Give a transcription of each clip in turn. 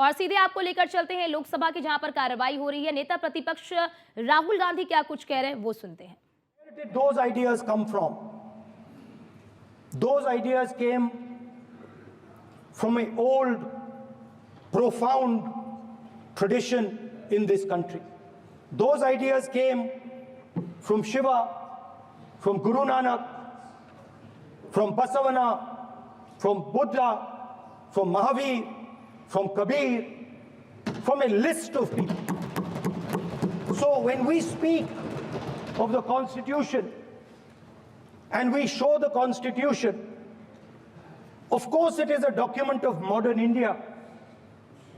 और सीधे आपको लेकर चलते हैं लोकसभा की, जहां पर कार्रवाई हो रही है। नेता प्रतिपक्ष राहुल गांधी क्या कुछ कह रहे हैं वो सुनते हैं। Where did those ideas come from? Those ideas came from an old, profound tradition in this country. Those ideas came from Shiva, from Guru Nanak, from Basavana, from Buddha, from Mahavir, from Kabir, from a list of people. So when we speak of the Constitution and we show the Constitution, of course it is a document of modern India,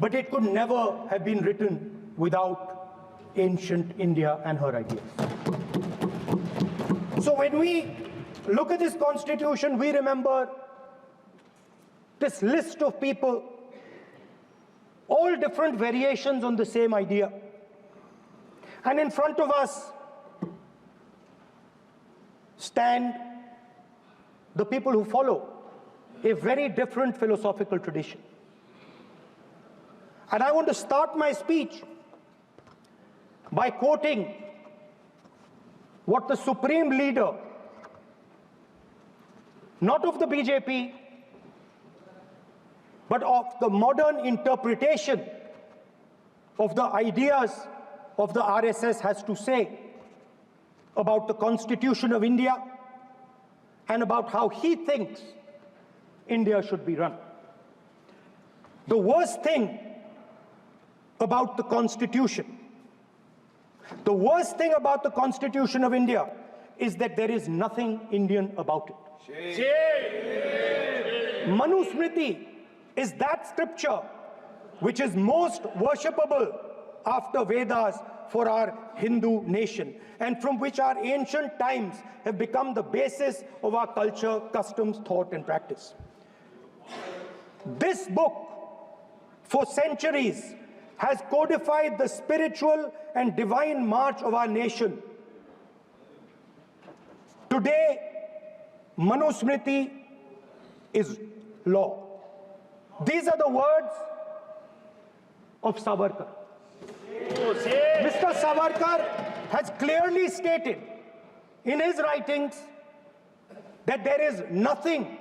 but it could never have been written without ancient India and her ideas. So when we look at this Constitution, we remember this list of people, all different variations on the same idea. And in front of us stand the people who follow a very different philosophical tradition. And I want to start my speech by quoting what the supreme leader, not of the BJP, but of the modern interpretation of the ideas of the RSS has to say about the Constitution of India and about how he thinks India should be run. The worst thing about the Constitution, the worst thing about the Constitution of India is that there is nothing Indian about it. Manusmriti is that scripture which is most worshipable after Vedas for our Hindu nation, and from which our ancient times have become the basis of our culture, customs, thought, and practice. This book, for centuries, has codified the spiritual and divine march of our nation. Today, Manusmriti is law. These are the words of Savarkar. Mr. Savarkar has clearly stated in his writings that there is nothing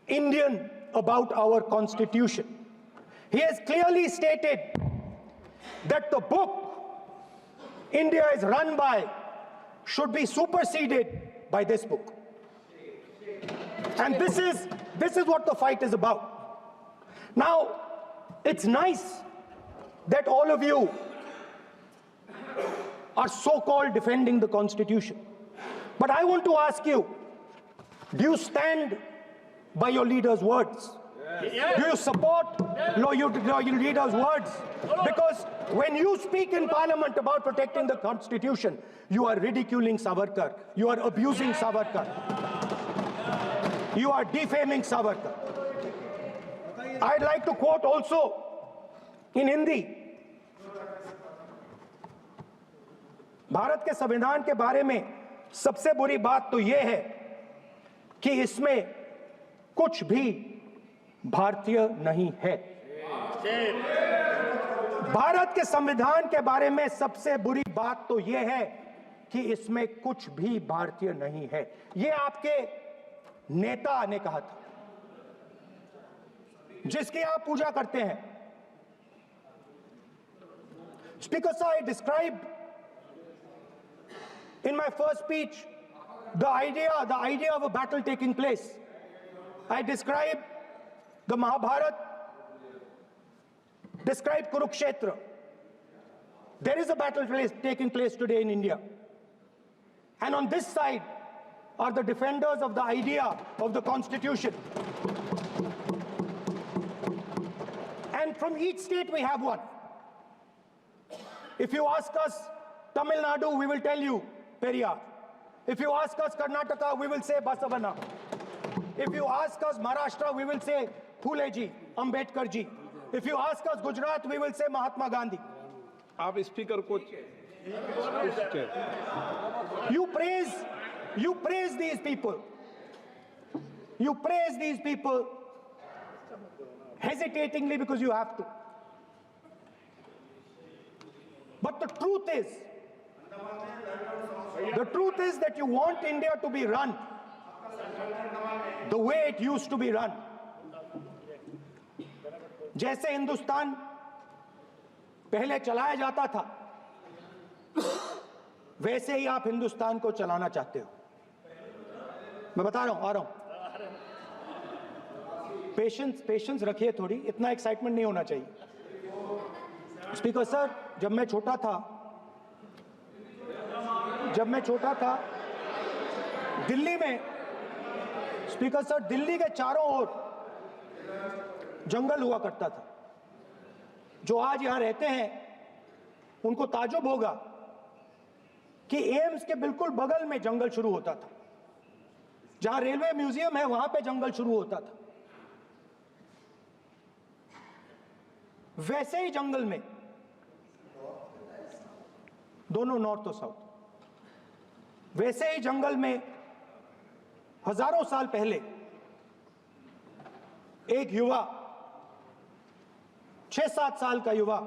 Indian about our Constitution. He has clearly stated that the book India is run by should be superseded by this book. And this is what the fight is about. Now, it's nice that all of you are so-called defending the Constitution. But I want to ask you, do you stand by your leader's words? Yes. Do you support your leader's words? Because when you speak in Parliament about protecting the Constitution, you are ridiculing Savarkar. You are abusing Savarkar. You are defaming Savarkar. I'd like to quote also in Hindi. Bharat के संविधान के बारे में सबसे बुरी बात तो यह है कि इसमें कुछ भी भारतीय नहीं है। भारत के संविधान के बारे में सबसे बुरी बात तो यह है कि इसमें कुछ भी भारतीय नहीं है। यह आपके नेता ने कहा था, जिसकी आप पूजा करते हैं। Speaker sir, I described in my first speech the idea of a battle taking place. I described the Mahabharata, described Kurukshetra. There is a battle taking place today in India. And on this side are the defenders of the idea of the Constitution. And from each state we have one. If you ask us Tamil Nadu, we will tell you Periyar. If you ask us Karnataka, we will say Basavana. If you ask us Maharashtra, we will say Phule ji, Ambedkar ji. If you ask us Gujarat, we will say Mahatma Gandhi. आप speaker को You praise these people. You praise these people hesitatingly because you have to. But the truth is that you want India to be run the way it used to be run. जैसे हिंदुस्तान पहले चलाया जाता था, वैसे ही आप हिंदुस्तान को चलाना चाहते हो। मैं बता रहा हूं, आ रहा हूं। पेशेंस रखिए थोड़ी, इतना एक्साइटमेंट नहीं होना चाहिए। स्पीकर सर, जब मैं छोटा था दिल्ली में, स्पीकर सर, दिल्ली के चारों ओर जंगल हुआ करता था। जो आज यहां रहते हैं उनको ताजुब होगा कि एम्स के बिल्कुल बगल में जंगल शुरू होता था। जहां रेलवे म्यूजियम है वहां पे जंगल शुरू होता था। वैसे ही जंगल में, दोनों नॉर्थ और साउथ, वैसे ही जंगल में हजारों साल पहले एक युवा, 6-7 साल का युवा,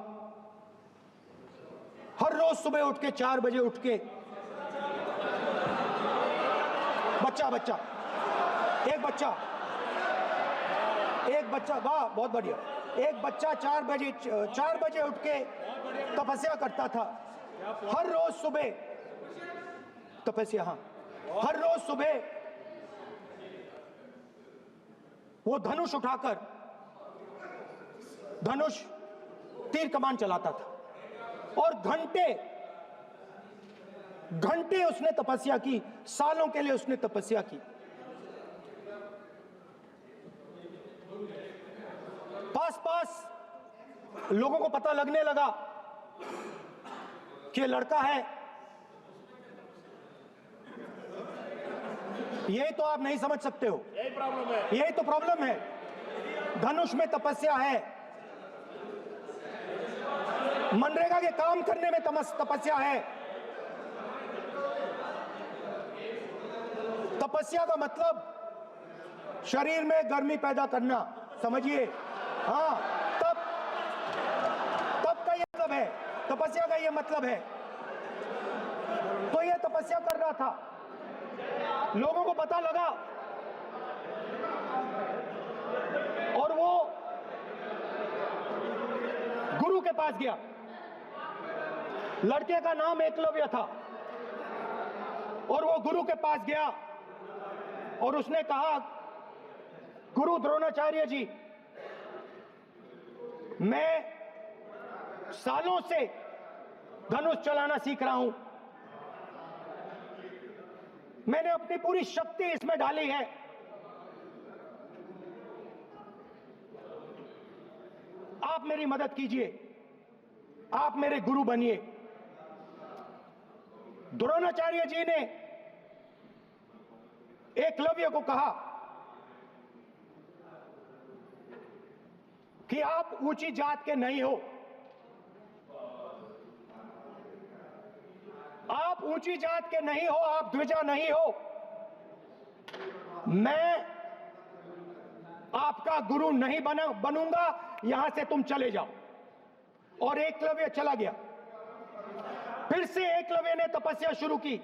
हर रोज सुबह उठ के 4 बजे उठ के, एक बच्चा, वाह बहुत बढ़िया, एक बच्चा 4 बजे उठ के तपस्या करता था। हर रोज सुबह तपस्या, हाँ, हर रोज सुबह वो धनुष उठाकर तीर कमान चलाता था और घंटे उसने तपस्या की, सालों के लिए उसने तपस्या की। पास लोगों को पता लगने लगा कि लड़का है। यही तो आप नहीं समझ सकते हो, यही तो प्रॉब्लम है। धनुष में तपस्या है, मनरेगा के काम करने में तपस्या है। तपस्या का मतलब शरीर में गर्मी पैदा करना, समझिए। हाँ, तब का ये मतलब है, तपस्या का ये मतलब है। तो ये तपस्या कर रहा था, लोगों को पता लगा और वो गुरु के पास गया। लड़के का नाम एकलव्य था और वो गुरु के पास गया और उसने कहा, गुरु द्रोणाचार्य जी, मैं सालों से धनुष चलाना सीख रहा हूं, मैंने अपनी पूरी शक्ति इसमें डाली है। आप मेरी मदद कीजिए, आप मेरे गुरु बनिए। द्रोणाचार्य जी ने एकलव्य को कहा कि आप ऊंची जात के नहीं हो, आप ऊंची जात के नहीं हो, आप द्विजा नहीं हो। मैं आपका गुरु नहीं बनूंगा, यहां से तुम चले जाओ। और एकलव्य चला गया। फिर से एकलव्य ने तपस्या शुरू की।